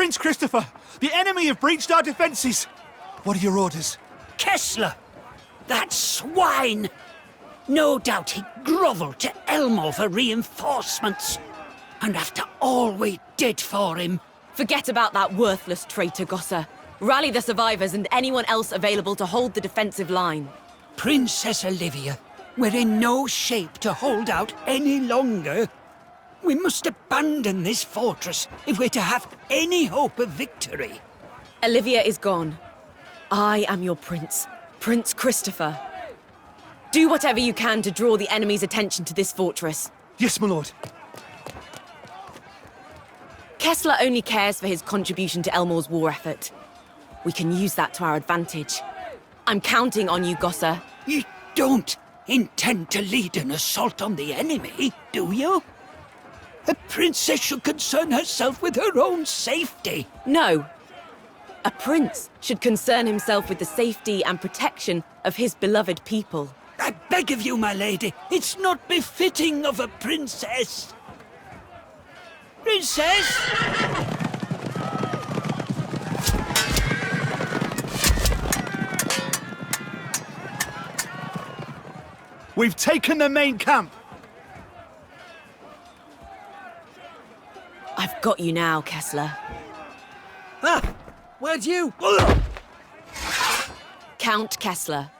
Prince Christopher! The enemy have breached our defences! What are your orders? Kessler! That swine! No doubt he grovelled to Elmo for reinforcements. And after all we did for him... Forget about that worthless traitor, Gosser. Rally the survivors and anyone else available to hold the defensive line. Princess Olivia, we're in no shape to hold out any longer. We must abandon this fortress if we're to have any hope of victory. Olivia is gone. I am your prince, Prince Christopher. Do whatever you can to draw the enemy's attention to this fortress. Yes, my lord. Kessler only cares for his contribution to Elmore's war effort. We can use that to our advantage. I'm counting on you, Gosser. You don't intend to lead an assault on the enemy, do you? A princess should concern herself with her own safety. No. A prince should concern himself with the safety and protection of his beloved people. I beg of you, my lady, it's not befitting of a princess. Princess? We've taken the main camp! I've got you now, Kessler. Ah! Where'd you... Count Kessler.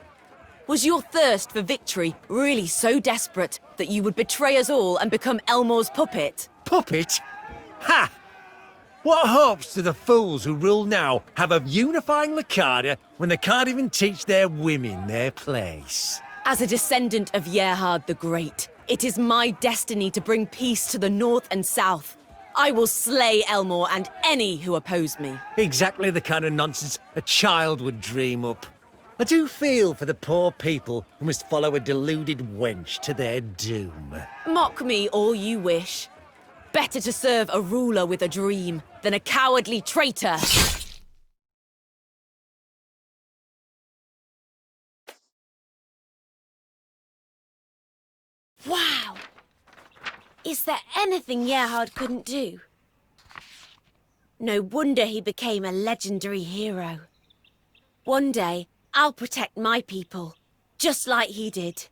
Was your thirst for victory really so desperate that you would betray us all and become Elmore's puppet? Puppet? Ha! What hopes do the fools who rule now have of unifying Lacardia when they can't even teach their women their place? As a descendant of Gerhard the Great, it is my destiny to bring peace to the north and south. I will slay Elmore and any who oppose me. Exactly the kind of nonsense a child would dream up. I do feel for the poor people who must follow a deluded wench to their doom. Mock me all you wish. Better to serve a ruler with a dream than a cowardly traitor. Wow! Is there anything Gerhard couldn't do? No wonder he became a legendary hero. One day, I'll protect my people, just like he did.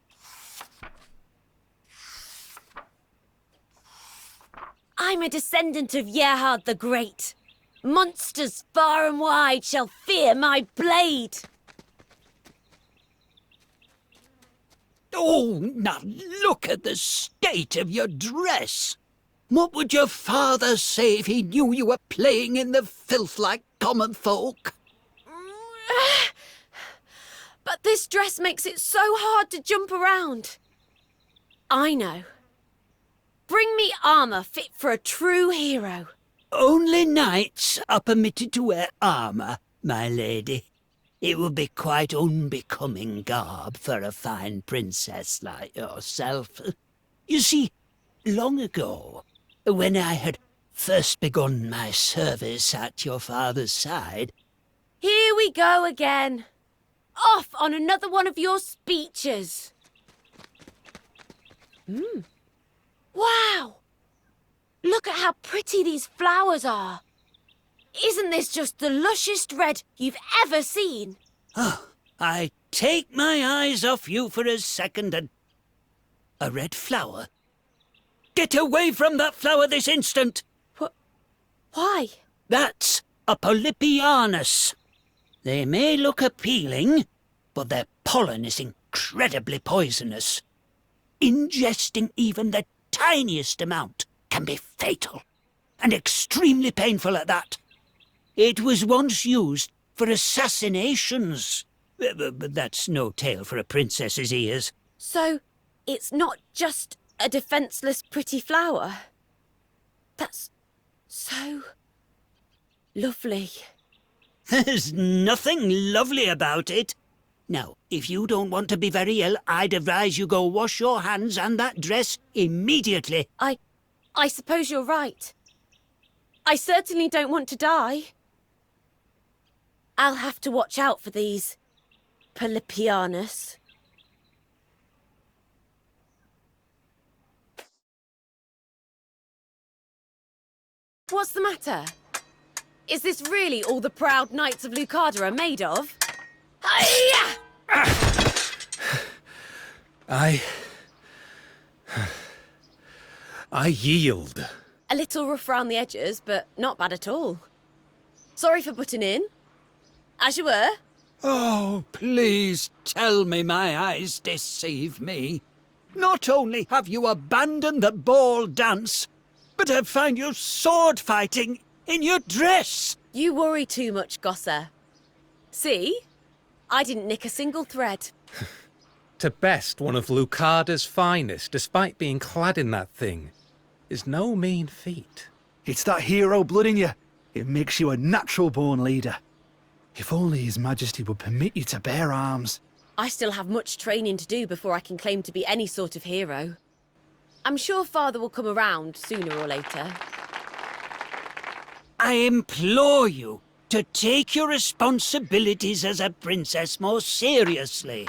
I'm a descendant of Gerhard the Great. Monsters far and wide shall fear my blade. Oh, now look at the state of your dress. What would your father say if he knew you were playing in the filth like common folk? But this dress makes it so hard to jump around. I know. Bring me armor fit for a true hero. Only knights are permitted to wear armor, my lady. It would be quite unbecoming garb for a fine princess like yourself. You see, long ago, when I had first begun my service at your father's side... Here we go again. Off on another one of your speeches. Wow! Look at how pretty these flowers are. Isn't this just the lushest red you've ever seen? Oh, I take my eyes off you for a second and... A red flower? Get away from that flower this instant! Why? That's a Polypianus. They may look appealing, but their pollen is incredibly poisonous. Ingesting even the tiniest amount can be fatal, and extremely painful at that. It was once used for assassinations. But that's no tale for a princess's ears. So, it's not just a defenseless pretty flower? That's so lovely. There's nothing lovely about it. Now, if you don't want to be very ill, I'd advise you go wash your hands and that dress immediately. I suppose you're right. I certainly don't want to die. I'll have to watch out for these Polypianus. What's the matter? Is this really all the proud knights of Lucada are made of? Hiya! I yield. A little rough round the edges, but not bad at all. Sorry for butting in. As you were. Oh, please tell me my eyes deceive me. Not only have you abandoned the ball dance, but I find you sword fighting in your dress. You worry too much, Gosser. See? I didn't nick a single thread. To best one of Lucada's finest, despite being clad in that thing, is no mean feat. It's that hero blood in you. It makes you a natural-born leader. If only His Majesty would permit you to bear arms. I still have much training to do before I can claim to be any sort of hero. I'm sure Father will come around sooner or later. I implore you to take your responsibilities as a princess more seriously.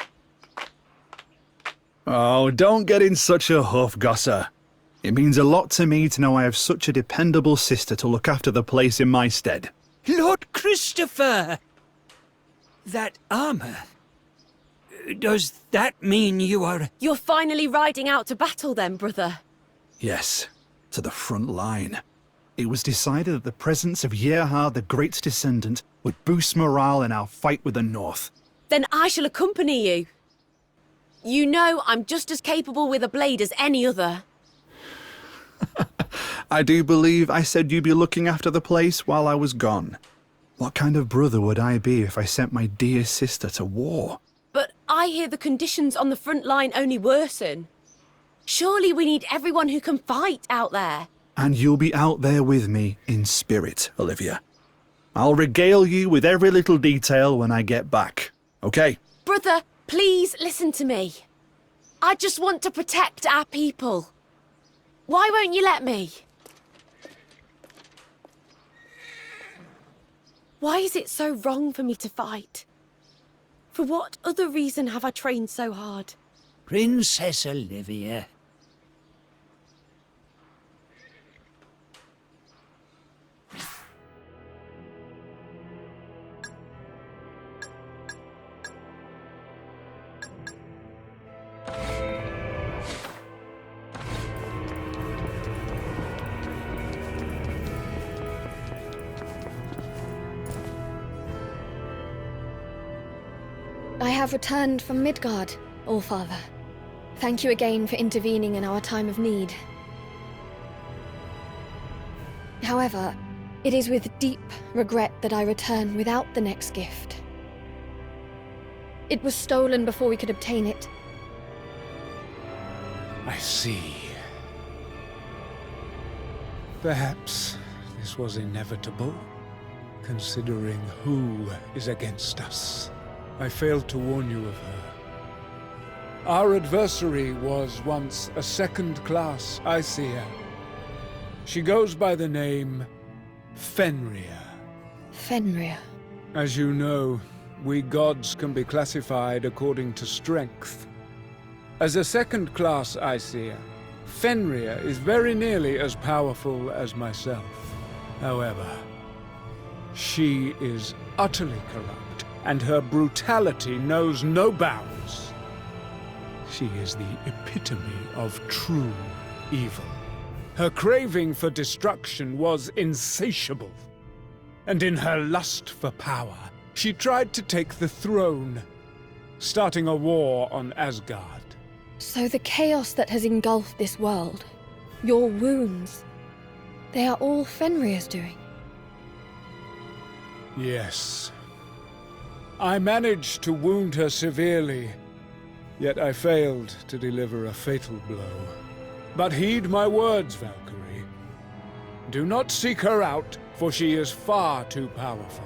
Oh, don't get in such a huff, Gosser. It means a lot to me to know I have such a dependable sister to look after the place in my stead. Lord Christopher! That armor... Does that mean you are... You're finally riding out to battle then, brother? Yes, to the front line. It was decided that the presence of Gerhard the Great's descendant would boost morale in our fight with the North. Then I shall accompany you. You know I'm just as capable with a blade as any other. I do believe I said you'd be looking after the place while I was gone. What kind of brother would I be if I sent my dear sister to war? But I hear the conditions on the front line only worsen. Surely we need everyone who can fight out there. And you'll be out there with me in spirit, Olivia. I'll regale you with every little detail when I get back, okay? Brother, please listen to me. I just want to protect our people. Why won't you let me? Why is it so wrong for me to fight? For what other reason have I trained so hard? Princess Olivia. I have returned from Midgard, All-Father. Thank you again for intervening in our time of need. However, it is with deep regret that I return without the next gift. It was stolen before we could obtain it. I see. Perhaps this was inevitable, considering who is against us. I failed to warn you of her. Our adversary was once a second-class Aesir. She goes by the name Fenrir. Fenrir. As you know, we gods can be classified according to strength. As a second-class Aesir, Fenrir is very nearly as powerful as myself. However, she is utterly corrupt, and her brutality knows no bounds. She is the epitome of true evil. Her craving for destruction was insatiable, and in her lust for power, she tried to take the throne, starting a war on Asgard. So the chaos that has engulfed this world, your wounds, they are all Fenrir's doing. Yes. I managed to wound her severely, yet I failed to deliver a fatal blow. But heed my words, Valkyrie. Do not seek her out, for she is far too powerful.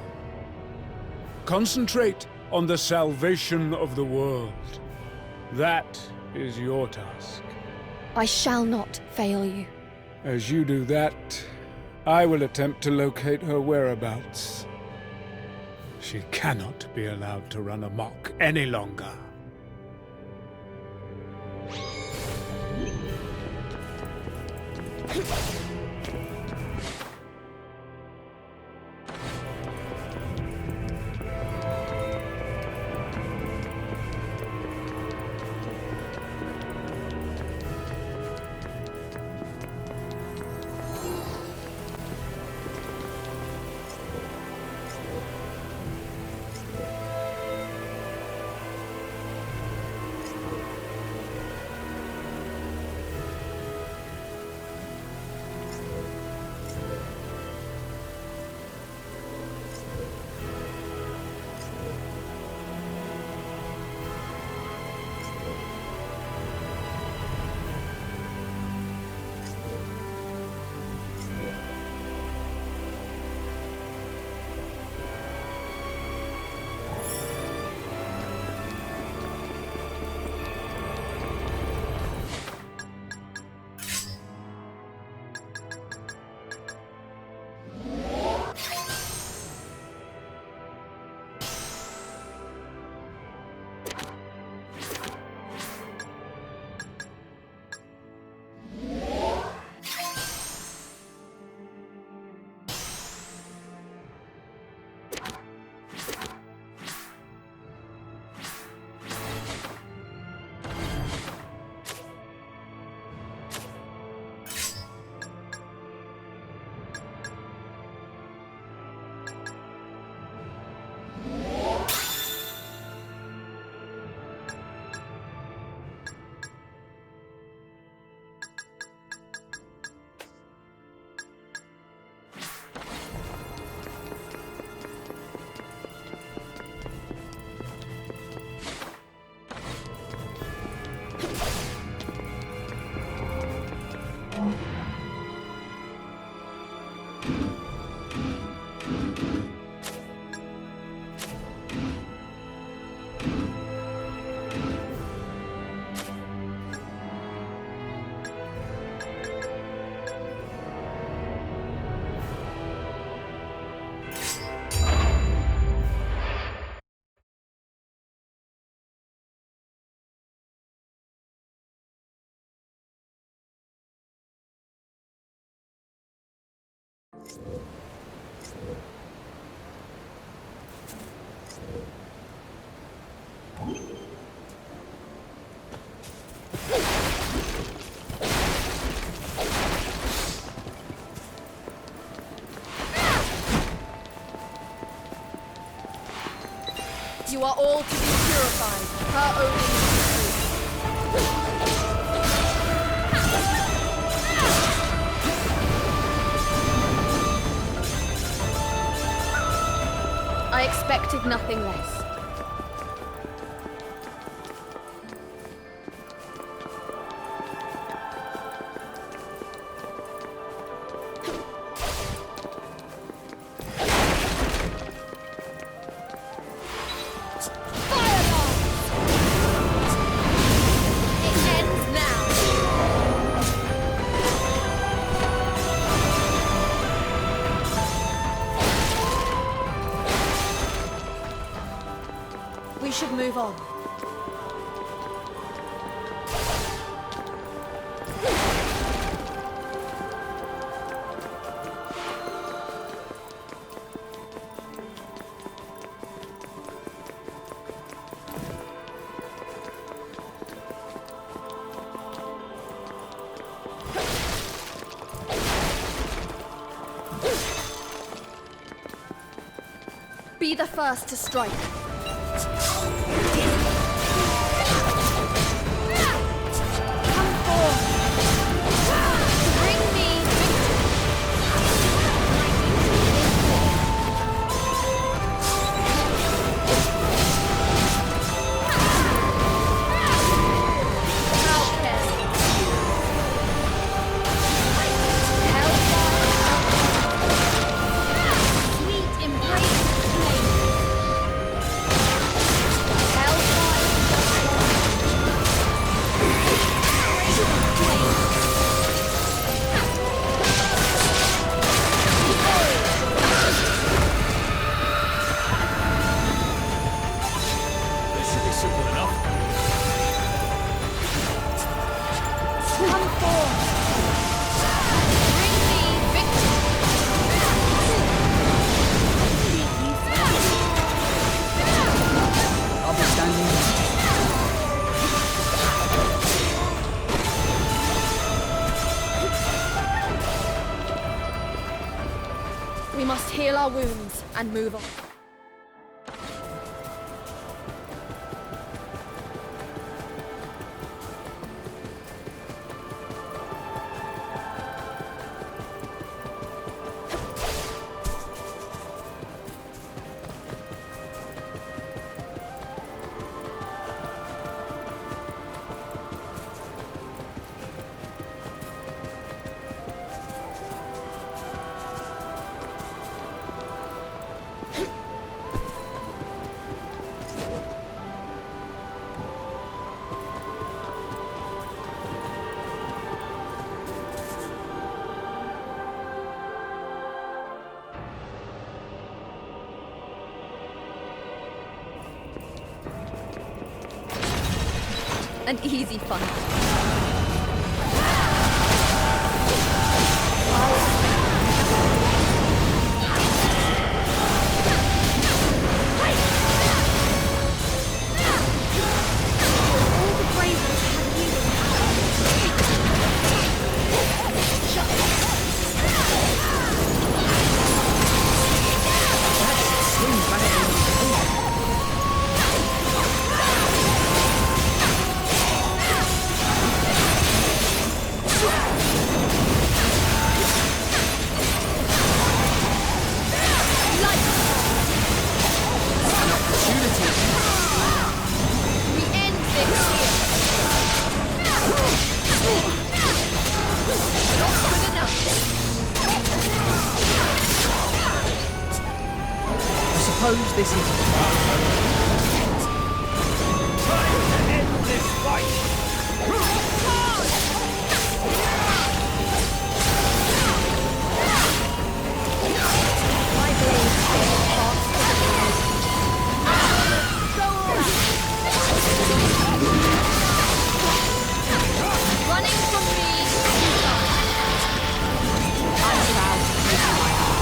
Concentrate on the salvation of the world. That is your task. I shall not fail you. As you do that, I will attempt to locate her whereabouts. She cannot be allowed to run amok any longer. You are all to be purified, per Odin's decree. I expected nothing less. We should move on. Be the first to strike. We must heal our wounds and move on. An easy fight. Suppose this is time to end this fight. My blade is running from me. I'm proud.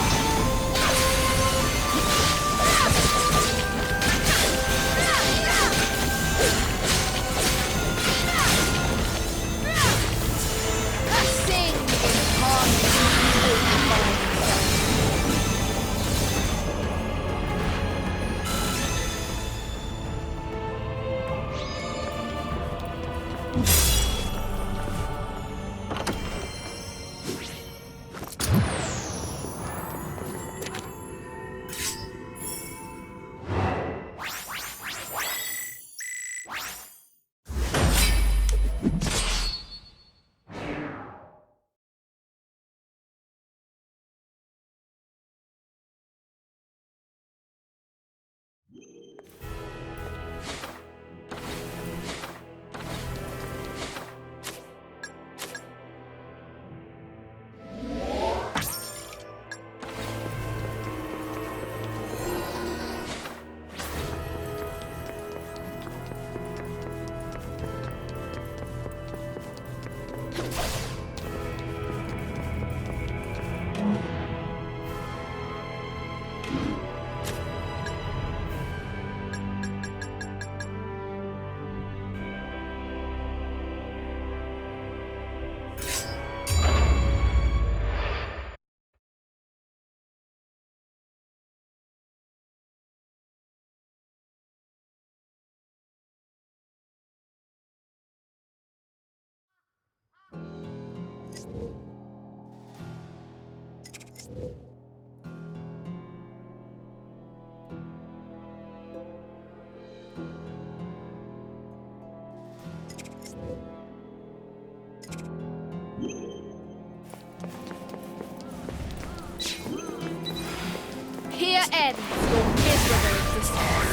Here ends your miserable existence.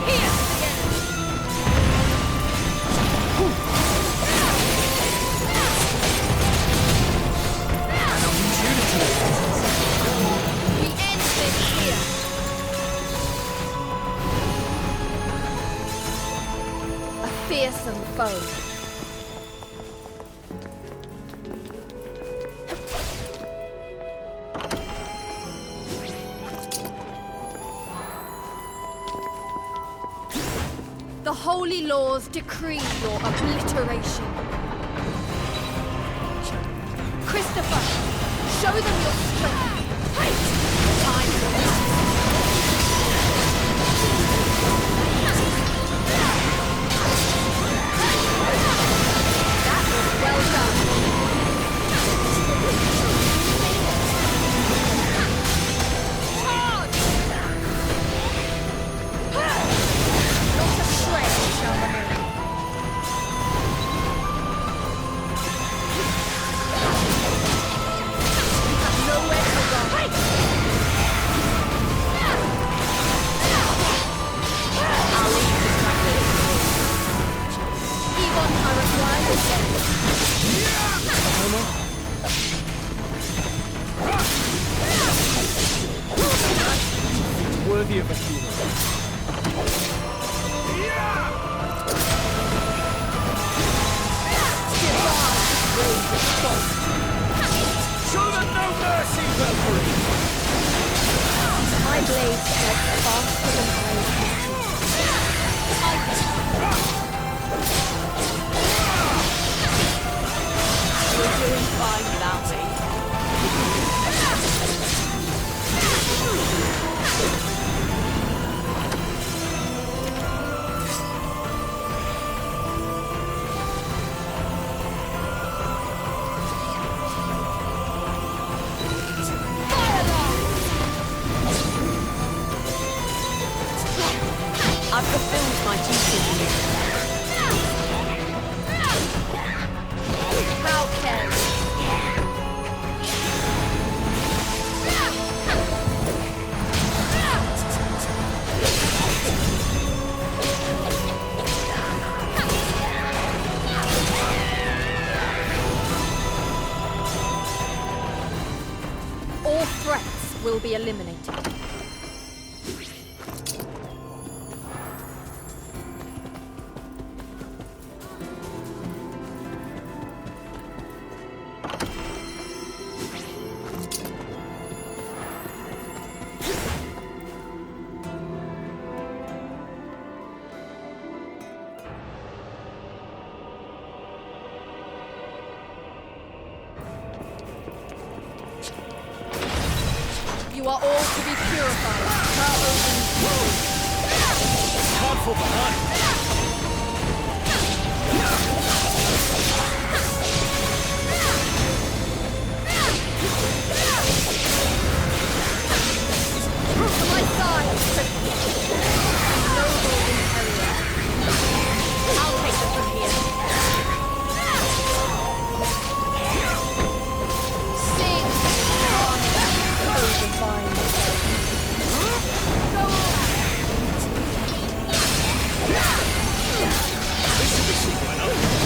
Here begins. We end this here. A fearsome foe. The holy laws decree your obliteration. Christopher, show them your strength. That was well done. Charge! Not a shred shall remain. You have nowhere to run. I'll leave this like this. Evon, I require your help. Worthy of a hero. Show them no mercy, Valkyrie! My blade strikes faster than I You're doing fine without me. I've fulfilled my duty here. How can all threats will be eliminated. You are all to be purified. Per Odin's will. Can't fall behind. To my side, noble Imperial. I'll take them from here. Sing, oh divine. This should be seen by now.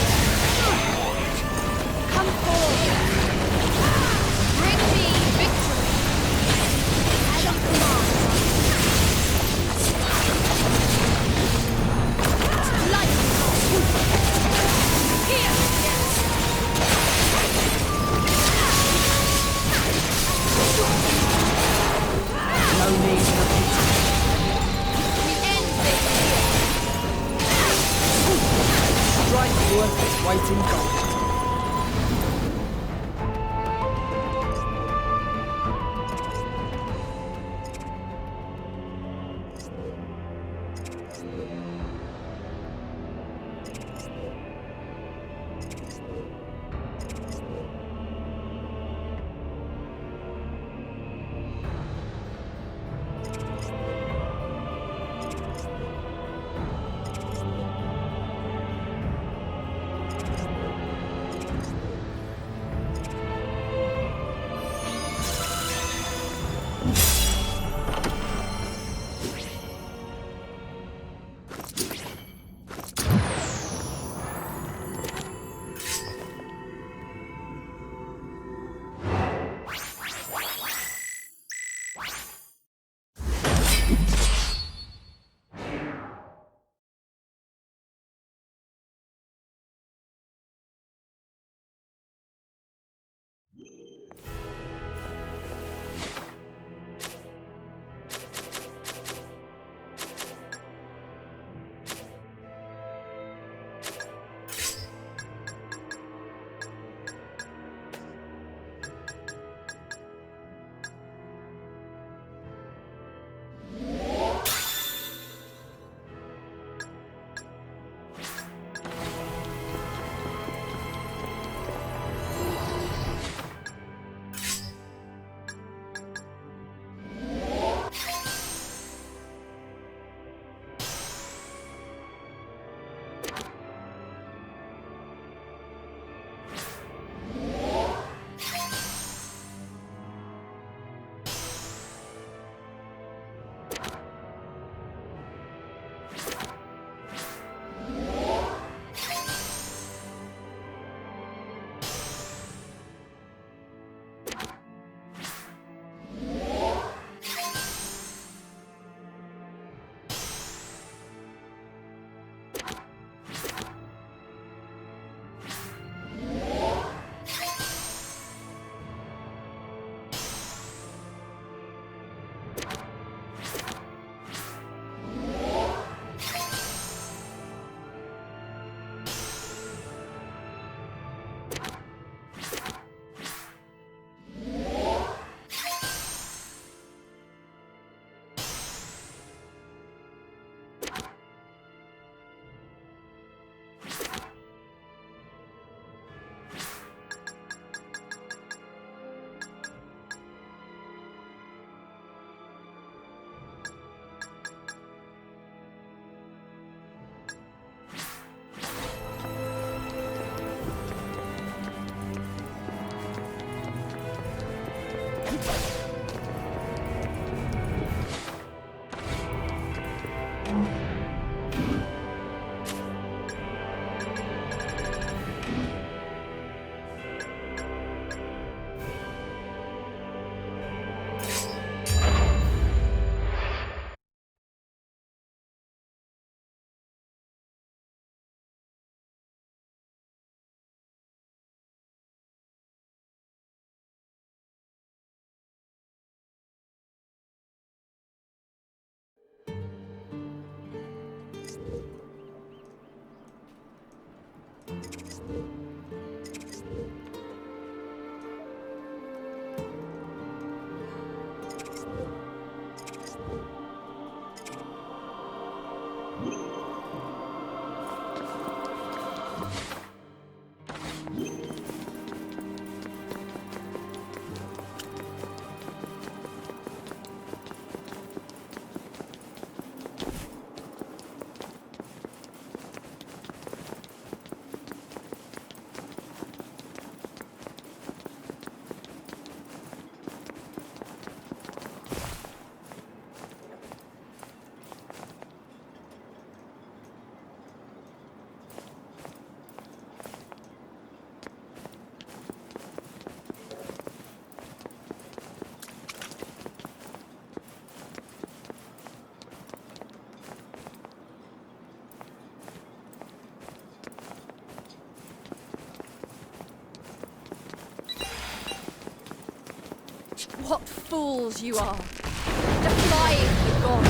What fools you are, defying the gods.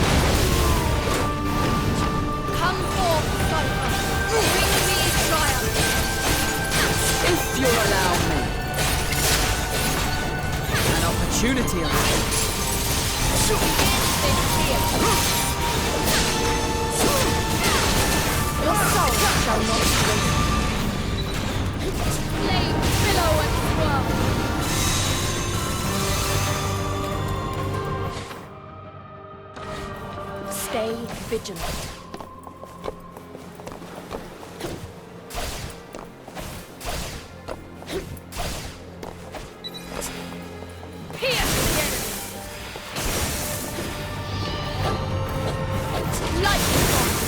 Come forth, Cypher. Bring me triumph. If you'll allow me. An opportunity arises. Your soul shall not be wasted. Flames billow and swirl. Stay vigilant. Pierce the enemy. Light the gods.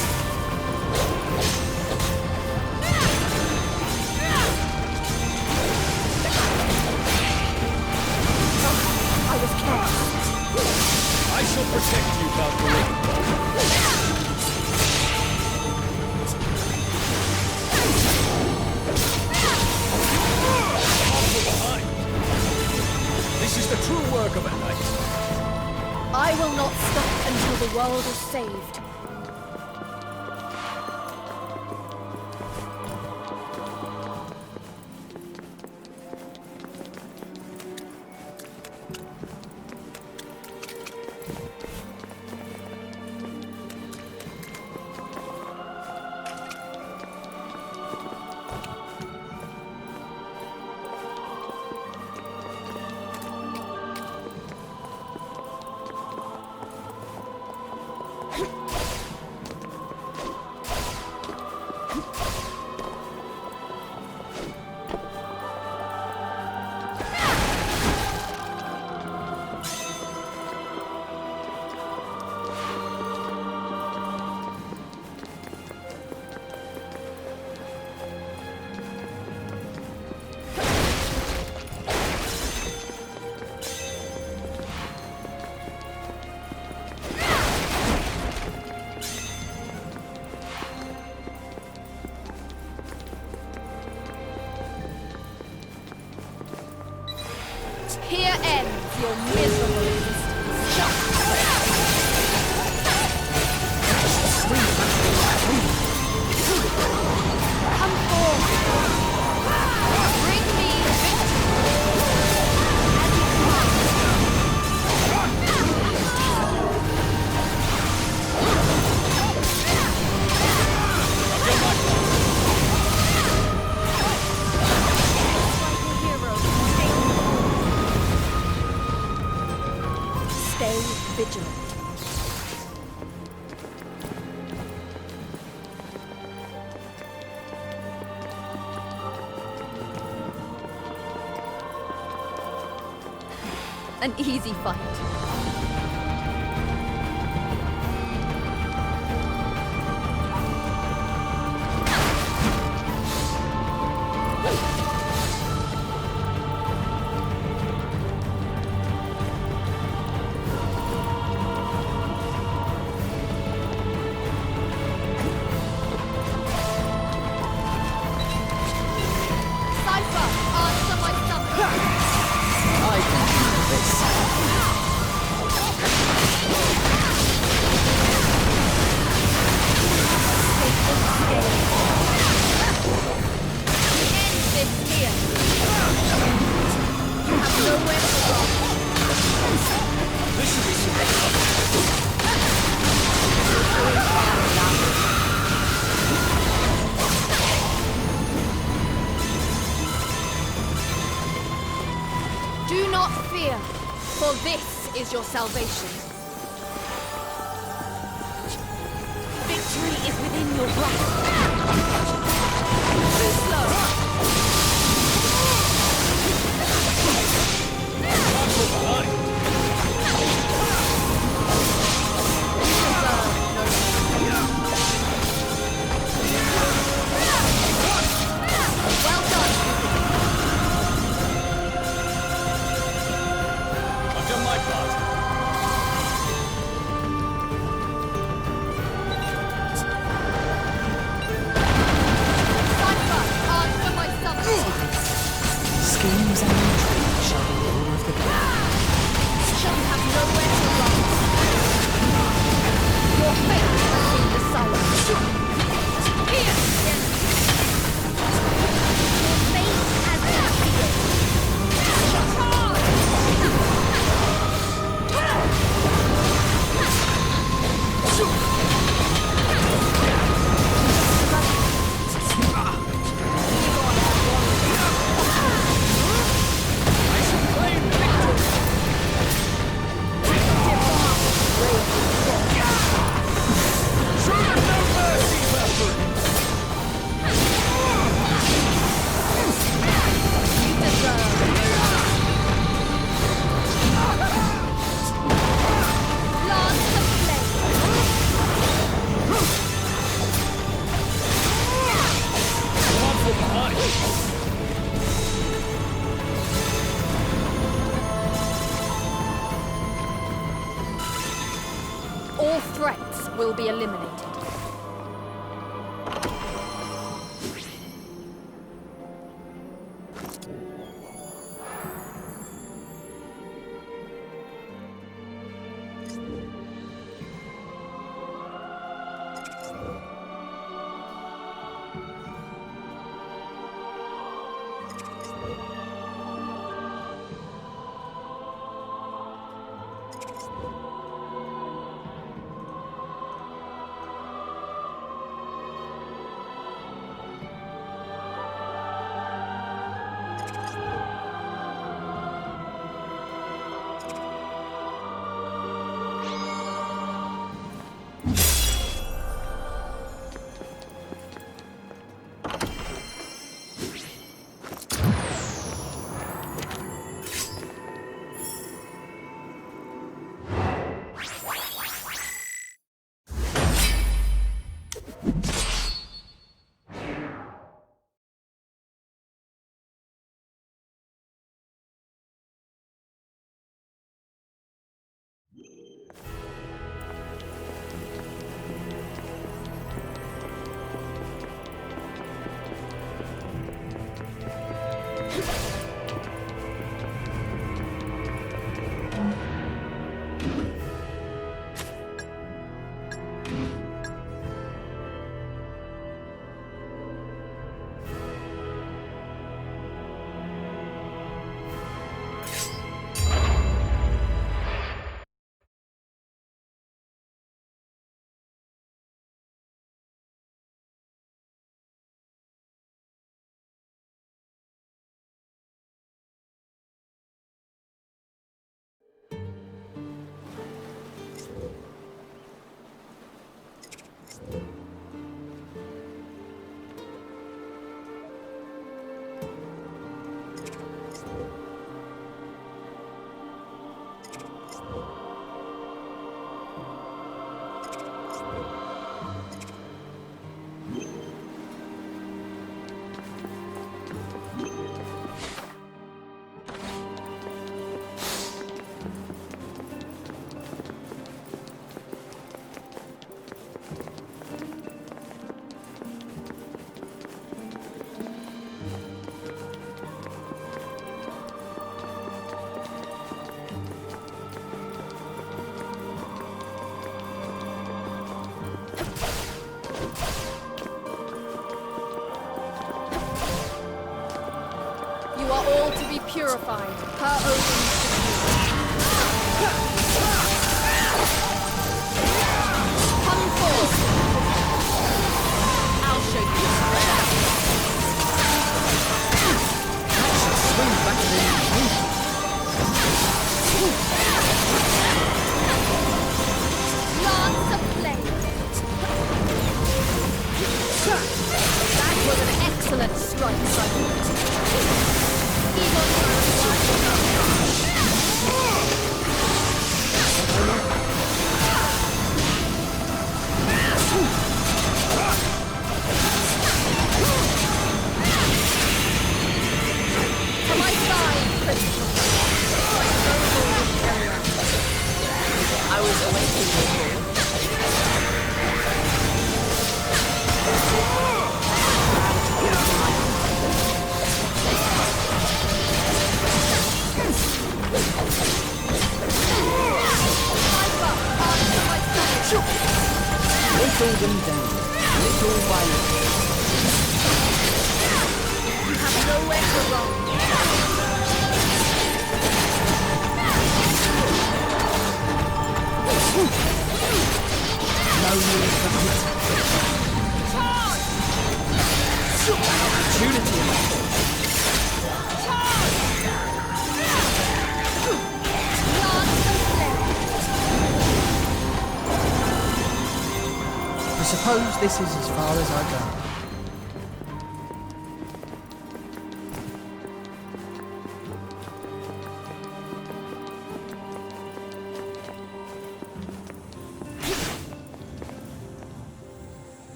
I was careless. I shall protect you, Valkyrie. This is the true work of a knight. I will not stop until the world is saved. Here ends your miserable existence. Come forth. Bring me victory. As you Stay vigilant. An easy fight. I can handle this. End this here. You have nowhere to go. This should be Do not fear, for this is your salvation. Victory is within your grasp. Too slow. Well done. I've done my part. Cypher, answer my summons. Schemes and intrigue shall be all of the game. will be eliminated. You are all to be purified, per Odin's decree. Come forth! I'll show you the strength. Swing back there. Lance of flame! That was an excellent strike, Simon. To my side, Christian. I was awaiting you. Whittle them down, little by little. You have nowhere to run. No need for pity. An opportunity. I suppose this is as far as I go.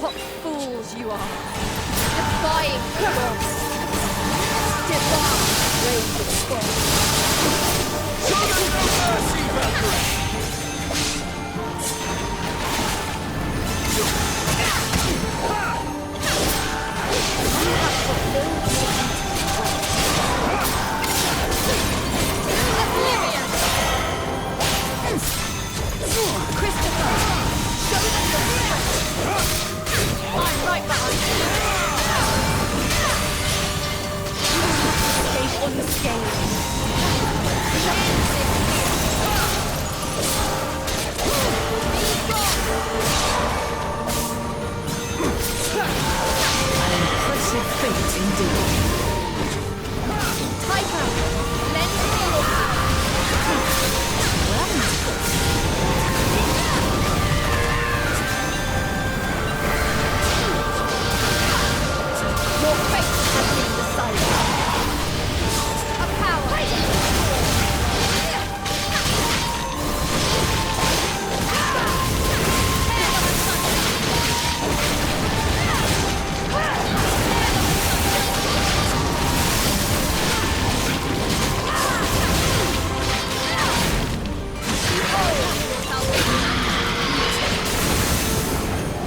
What fools you are! Defying the gods! Divine rage of scorn! Show them no mercy, Valkyrie! You have fulfilled your Christopher! Show them your strength! I'm right behind you! Escape unscathed! An impressive feat indeed. Tycho, lend me your power! Your fate has been decided. A power!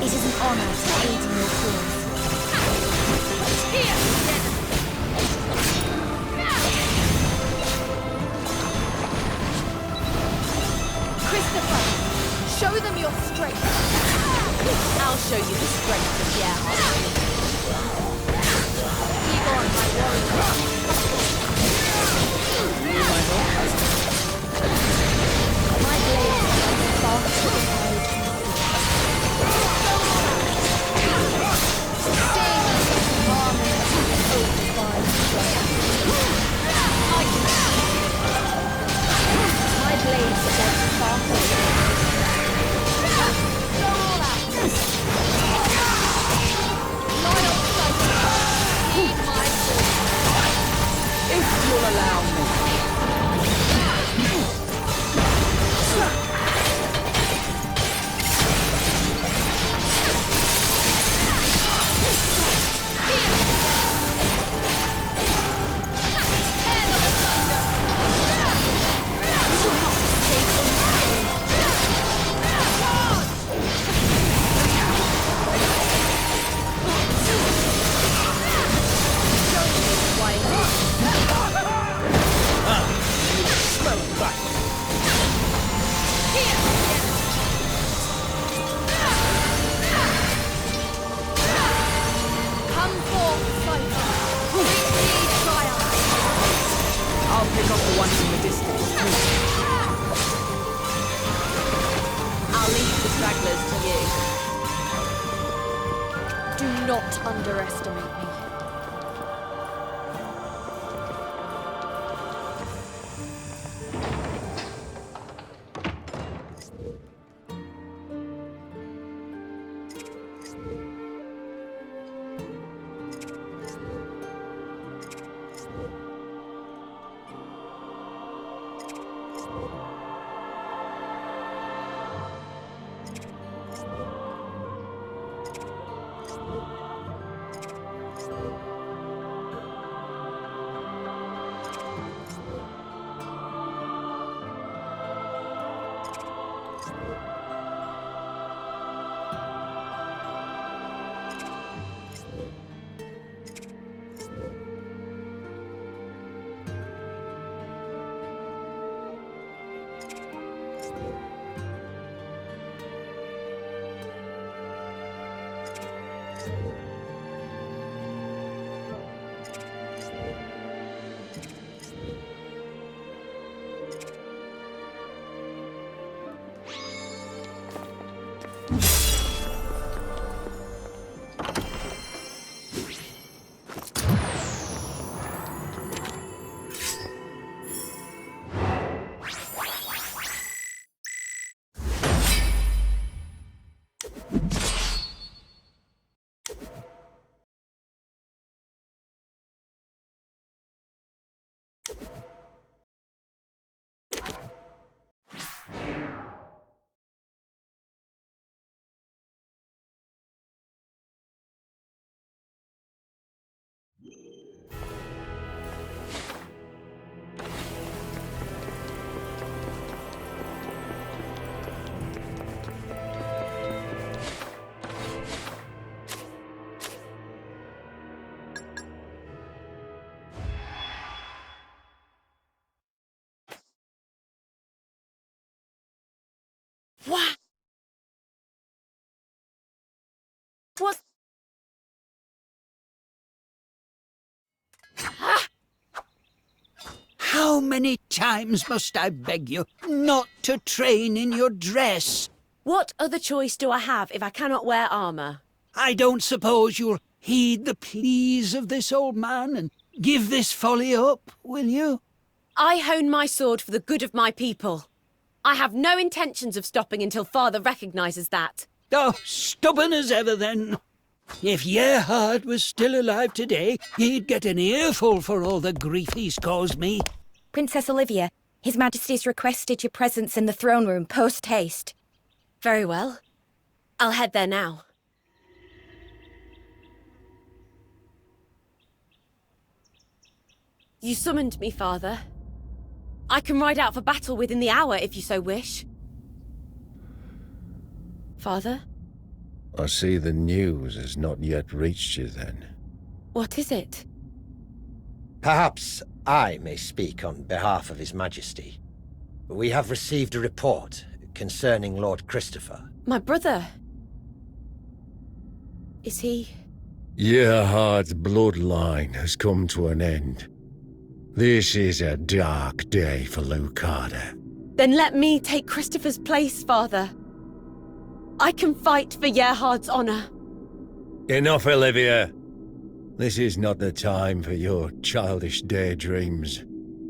It is an honor to aid in your cause. Here! Christopher, show them your strength. I'll show you the strength of Gerhard. Keep on, my warrior. My blade is faster than I can sing harmony of divine strength. My blade is faster Go all out. Line up sight. Heed my sword. If you'll allow me. Come forth, Cypher. Reach ye triumph. I'll pick up the ones in the distance. I'll leave the stragglers to you. Do not underestimate me. What? How many times must I beg you not to train in your dress? What other choice do I have if I cannot wear armour? I don't suppose you'll heed the pleas of this old man and give this folly up, will you? I hone my sword for the good of my people. I have no intentions of stopping until Father recognises that. Oh, stubborn as ever, then. If Gerhard was still alive today, he'd get an earful for all the grief he's caused me. Princess Olivia, His Majesty's requested your presence in the throne room post-haste. Very well. I'll head there now. You summoned me, Father. I can ride out for battle within the hour if you so wish. Father? I see the news has not yet reached you then. What is it? Perhaps I may speak on behalf of His Majesty. We have received a report concerning Lord Christopher. My brother. Is he... Gerhard's bloodline has come to an end. This is a dark day for Lucada. Then let me take Christopher's place, Father. I can fight for Gerhard's honor. Enough, Olivia. This is not the time for your childish daydreams.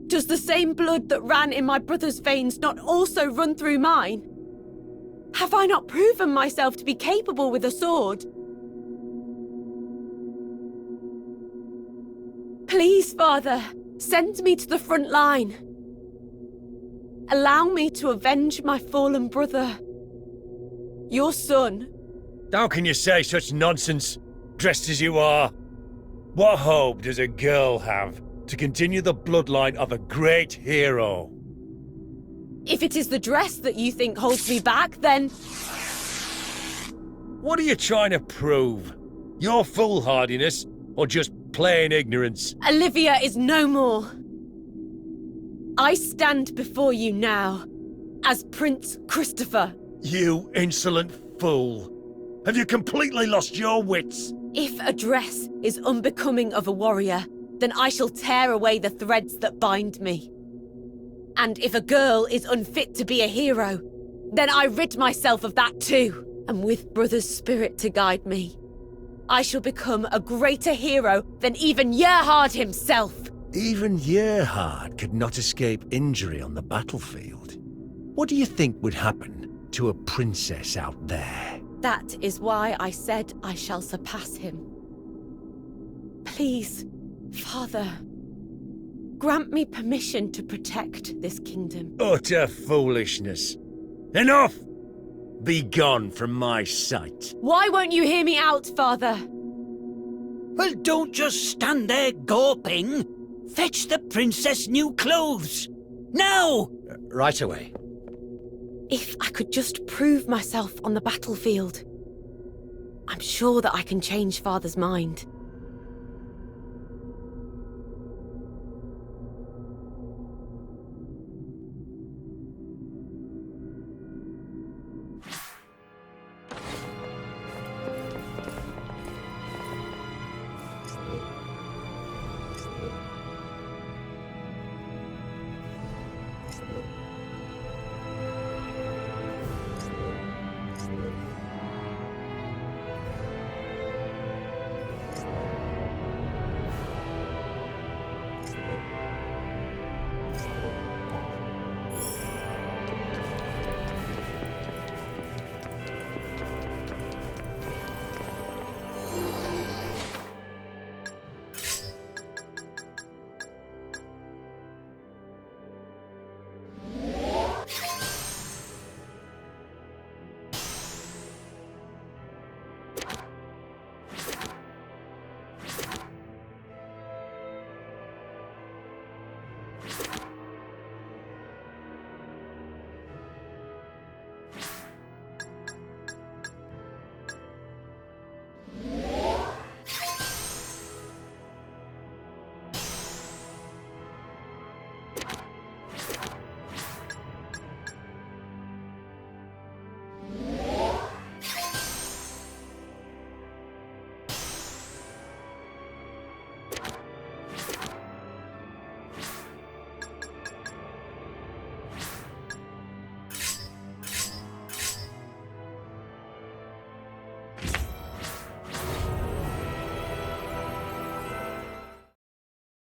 Does the same blood that ran in my brother's veins not also run through mine? Have I not proven myself to be capable with a sword? Please, Father, send me to the front line. Allow me to avenge my fallen brother. Your son. How can you say such nonsense, dressed as you are? What hope does a girl have to continue the bloodline of a great hero? If it is the dress that you think holds me back, then... What are you trying to prove? Your foolhardiness, or just plain ignorance? Olivia is no more. I stand before you now as Prince Christopher. You insolent fool! Have you completely lost your wits? If a dress is unbecoming of a warrior, then I shall tear away the threads that bind me. And if a girl is unfit to be a hero, then I rid myself of that too. And with brother's spirit to guide me, I shall become a greater hero than even Gerhard himself. Even Gerhard could not escape injury on the battlefield. What do you think would happen to a princess out there? That is why I said I shall surpass him. Please, Father, grant me permission to protect this kingdom. Utter foolishness. Enough! Be gone from my sight. Why won't you hear me out, Father? Well, don't just stand there gawping. Fetch the princess new clothes. Now! Right away. If I could just prove myself on the battlefield, I'm sure that I can change Father's mind.